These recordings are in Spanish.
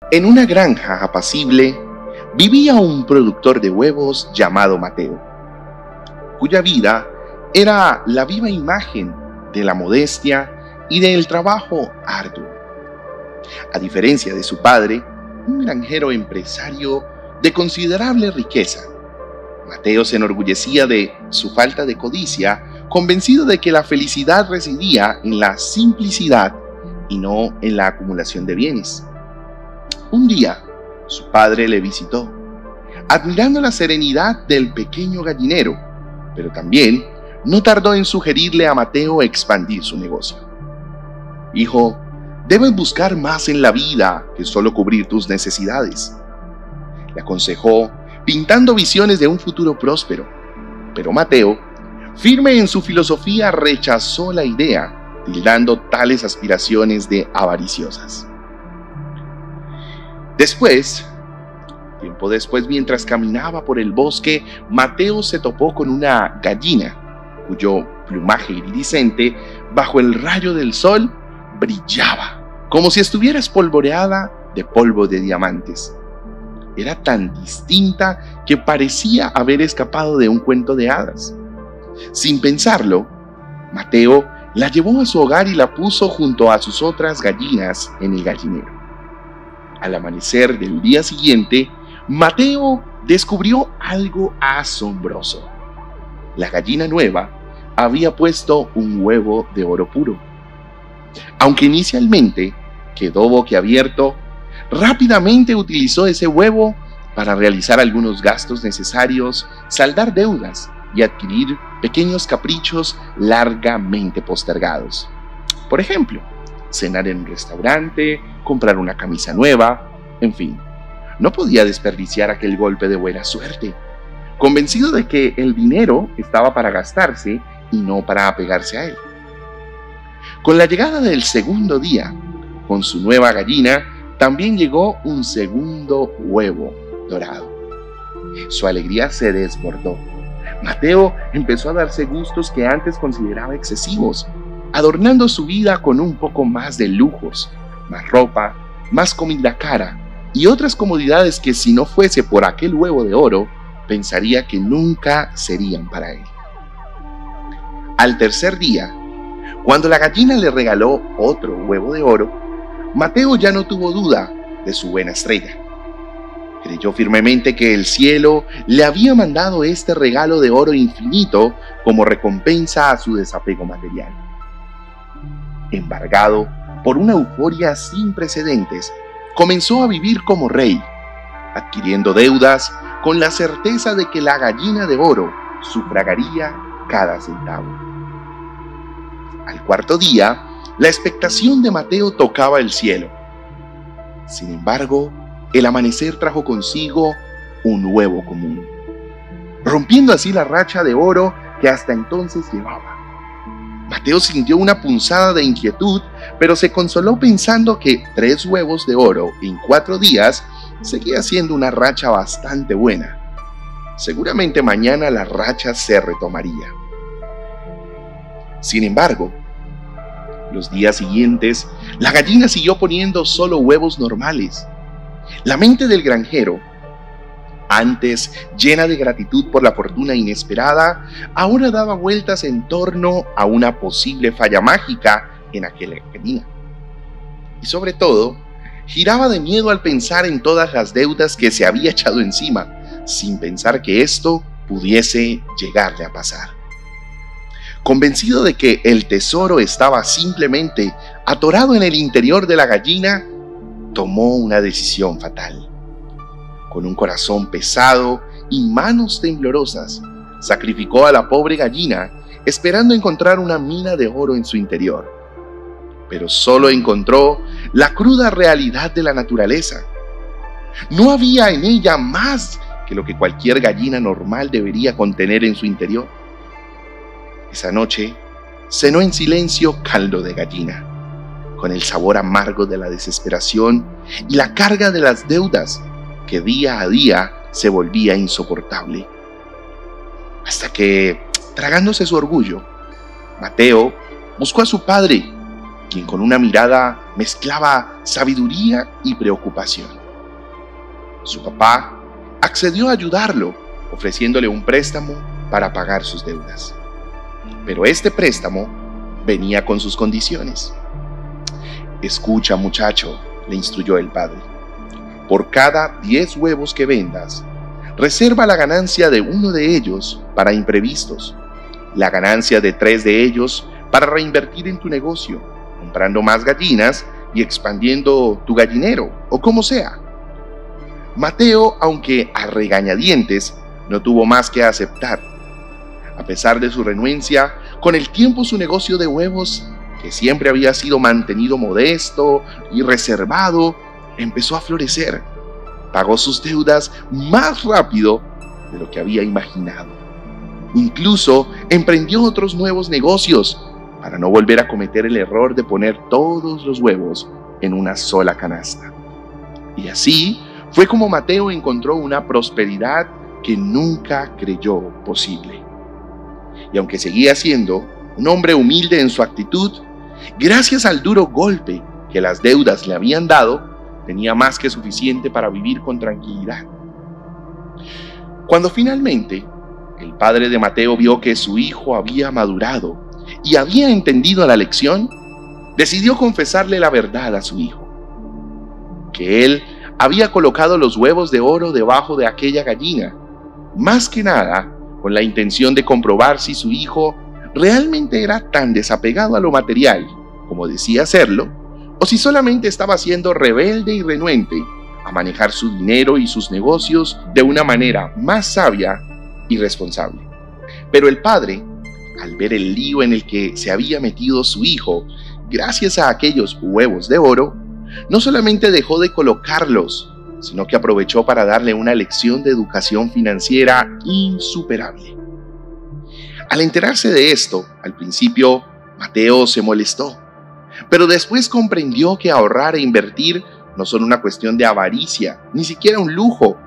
En una granja apacible vivía un productor de huevos llamado Mateo, cuya vida era la viva imagen de la modestia y del trabajo arduo. A diferencia de su padre, un granjero empresario de considerable riqueza, Mateo se enorgullecía de su falta de codicia, convencido de que la felicidad residía en la simplicidad y no en la acumulación de bienes. Un día, su padre le visitó, admirando la serenidad del pequeño gallinero, pero también no tardó en sugerirle a Mateo expandir su negocio. Hijo, debes buscar más en la vida que solo cubrir tus necesidades, le aconsejó, pintando visiones de un futuro próspero. Pero Mateo, firme en su filosofía, rechazó la idea, tildando tales aspiraciones de avariciosas. Tiempo después, mientras caminaba por el bosque, Mateo se topó con una gallina, cuyo plumaje iridiscente, bajo el rayo del sol, brillaba, como si estuviera espolvoreada de polvo de diamantes. Era tan distinta que parecía haber escapado de un cuento de hadas. Sin pensarlo, Mateo la llevó a su hogar y la puso junto a sus otras gallinas en el gallinero. Al amanecer del día siguiente, Mateo descubrió algo asombroso. La gallina nueva había puesto un huevo de oro puro. Aunque inicialmente quedó boquiabierto, rápidamente utilizó ese huevo para realizar algunos gastos necesarios, saldar deudas y adquirir pequeños caprichos largamente postergados. Por ejemplo, cenar en un restaurante, comprar una camisa nueva, en fin, no podía desperdiciar aquel golpe de buena suerte, convencido de que el dinero estaba para gastarse y no para apegarse a él. Con la llegada del segundo día, con su nueva gallina, también llegó un segundo huevo dorado. Su alegría se desbordó. Mateo empezó a darse gustos que antes consideraba excesivos, adornando su vida con un poco más de lujos, más ropa, más comida cara y otras comodidades que, si no fuese por aquel huevo de oro, pensaría que nunca serían para él. Al tercer día, cuando la gallina le regaló otro huevo de oro, Mateo ya no tuvo duda de su buena estrella. Creyó firmemente que el cielo le había mandado este regalo de oro infinito como recompensa a su desapego material. Embargado por una euforia sin precedentes, comenzó a vivir como rey, adquiriendo deudas con la certeza de que la gallina de oro sufragaría cada centavo. Al cuarto día, la expectación de Mateo tocaba el cielo. Sin embargo, el amanecer trajo consigo un huevo común, rompiendo así la racha de oro que hasta entonces llevaba. Mateo sintió una punzada de inquietud, pero se consoló pensando que 3 huevos de oro en 4 días seguía siendo una racha bastante buena. Seguramente mañana la racha se retomaría. Sin embargo, los días siguientes, la gallina siguió poniendo solo huevos normales. La mente del granjero, antes llena de gratitud por la fortuna inesperada, ahora daba vueltas en torno a una posible falla mágica en aquella gallina. Y sobre todo, giraba de miedo al pensar en todas las deudas que se había echado encima, sin pensar que esto pudiese llegarle a pasar. Convencido de que el tesoro estaba simplemente atorado en el interior de la gallina, tomó una decisión fatal. Con un corazón pesado y manos temblorosas, sacrificó a la pobre gallina, esperando encontrar una mina de oro en su interior. Pero solo encontró la cruda realidad de la naturaleza. No había en ella más que lo que cualquier gallina normal debería contener en su interior. Esa noche cenó en silencio caldo de gallina, con el sabor amargo de la desesperación y la carga de las deudas que día a día se volvía insoportable. Hasta que, tragándose su orgullo, Mateo buscó a su padre quien con una mirada mezclaba sabiduría y preocupación. Su papá accedió a ayudarlo, ofreciéndole un préstamo para pagar sus deudas. Pero este préstamo venía con sus condiciones. «Escucha, muchacho», le instruyó el padre. «Por cada 10 huevos que vendas, reserva la ganancia de uno de ellos para imprevistos, la ganancia de 3 de ellos para reinvertir en tu negocio, comprando más gallinas y expandiendo tu gallinero, o como sea». Mateo, aunque a regañadientes, no tuvo más que aceptar. A pesar de su renuencia, con el tiempo su negocio de huevos, que siempre había sido mantenido modesto y reservado, empezó a florecer. Pagó sus deudas más rápido de lo que había imaginado. Incluso emprendió otros nuevos negocios para no volver a cometer el error de poner todos los huevos en una sola canasta. Y así fue como Mateo encontró una prosperidad que nunca creyó posible. Y aunque seguía siendo un hombre humilde en su actitud, gracias al duro golpe que las deudas le habían dado, tenía más que suficiente para vivir con tranquilidad. Cuando finalmente el padre de Mateo vio que su hijo había madurado y había entendido la lección, decidió confesarle la verdad a su hijo, que él había colocado los huevos de oro debajo de aquella gallina, más que nada con la intención de comprobar si su hijo realmente era tan desapegado a lo material como decía serlo, o si solamente estaba siendo rebelde y renuente a manejar su dinero y sus negocios de una manera más sabia y responsable. Pero el padre, al ver el lío en el que se había metido su hijo gracias a aquellos huevos de oro, no solamente dejó de colocarlos, sino que aprovechó para darle una lección de educación financiera insuperable. Al enterarse de esto, al principio, Mateo se molestó, pero después comprendió que ahorrar e invertir no son una cuestión de avaricia, ni siquiera un lujo,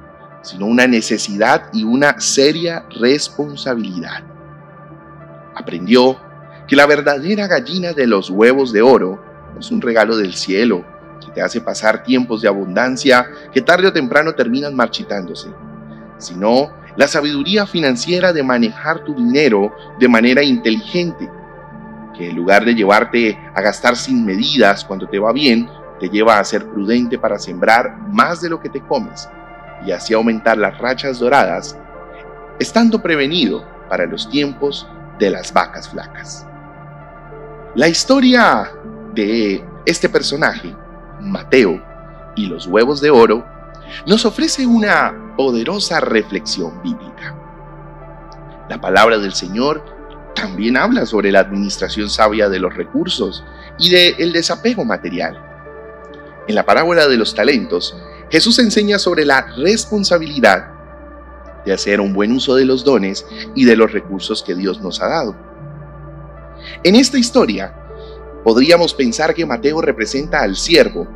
sino una necesidad y una seria responsabilidad. Aprendió que la verdadera gallina de los huevos de oro no es un regalo del cielo que te hace pasar tiempos de abundancia que tarde o temprano terminan marchitándose, sino la sabiduría financiera de manejar tu dinero de manera inteligente, que en lugar de llevarte a gastar sin medidas cuando te va bien, te lleva a ser prudente para sembrar más de lo que te comes y así aumentar las rachas doradas, estando prevenido para los tiempos de las vacas flacas. La historia de este personaje, Mateo y los huevos de oro, nos ofrece una poderosa reflexión bíblica. La palabra del Señor también habla sobre la administración sabia de los recursos y del desapego material. En la parábola de los talentos, Jesús enseña sobre la responsabilidad de hacer un buen uso de los dones y de los recursos que Dios nos ha dado. En esta historia, podríamos pensar que Mateo representa al siervo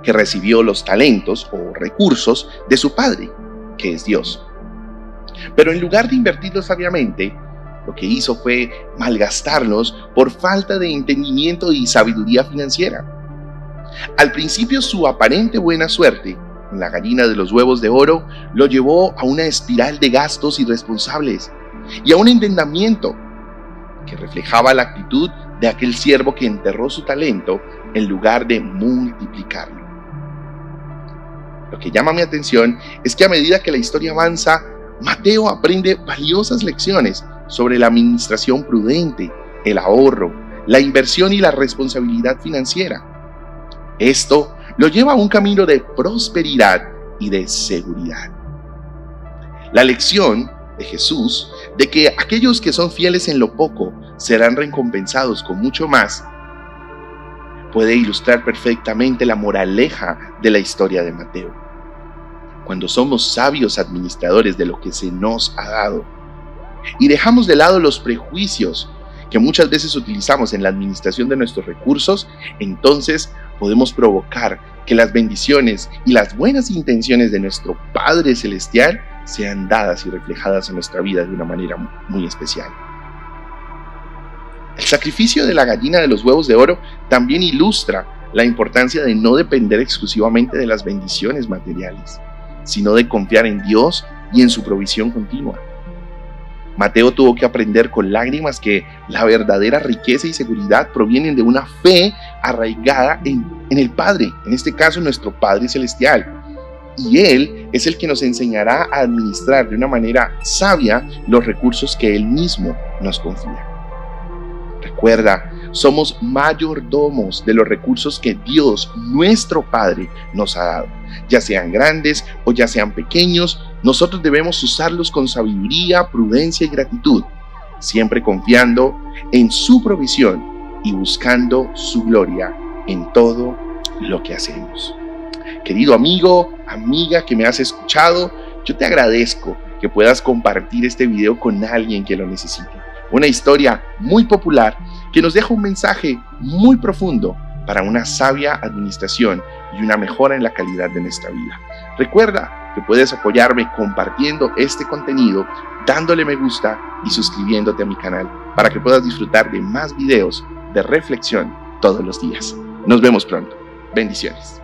que recibió los talentos o recursos de su padre, que es Dios. Pero en lugar de invertirlos sabiamente, lo que hizo fue malgastarlos por falta de entendimiento y sabiduría financiera. Al principio, su aparente buena suerte con la gallina de los huevos de oro lo llevó a una espiral de gastos irresponsables y a un endeudamiento que reflejaba la actitud de aquel siervo que enterró su talento en lugar de multiplicarlo. Lo que llama mi atención es que a medida que la historia avanza, Mateo aprende valiosas lecciones sobre la administración prudente, el ahorro, la inversión y la responsabilidad financiera. Esto lo lleva a un camino de prosperidad y de seguridad. La lección de Jesús de que aquellos que son fieles en lo poco serán recompensados con mucho más puede ilustrar perfectamente la moraleja de la historia de Mateo. Cuando somos sabios administradores de lo que se nos ha dado y dejamos de lado los prejuicios que muchas veces utilizamos en la administración de nuestros recursos, entonces podemos provocar que las bendiciones y las buenas intenciones de nuestro Padre Celestial sean dadas y reflejadas en nuestra vida de una manera muy especial. El sacrificio de la gallina de los huevos de oro también ilustra la importancia de no depender exclusivamente de las bendiciones materiales, sino de confiar en Dios y en su provisión continua. Mateo tuvo que aprender con lágrimas que la verdadera riqueza y seguridad provienen de una fe arraigada en el Padre, en este caso nuestro Padre Celestial. Y Él es el que nos enseñará a administrar de una manera sabia los recursos que Él mismo nos confía. Recuerda, somos mayordomos de los recursos que Dios, nuestro Padre, nos ha dado. Ya sean grandes o ya sean pequeños, nosotros debemos usarlos con sabiduría, prudencia y gratitud, siempre confiando en su provisión y buscando su gloria en todo lo que hacemos. Querido amigo, amiga que me has escuchado, yo te agradezco que puedas compartir este video con alguien que lo necesite. Una historia muy popular que nos deja un mensaje muy profundo para una sabia administración y una mejora en la calidad de nuestra vida. Recuerda que puedes apoyarme compartiendo este contenido, dándole me gusta y suscribiéndote a mi canal para que puedas disfrutar de más videos de reflexión todos los días. Nos vemos pronto. Bendiciones.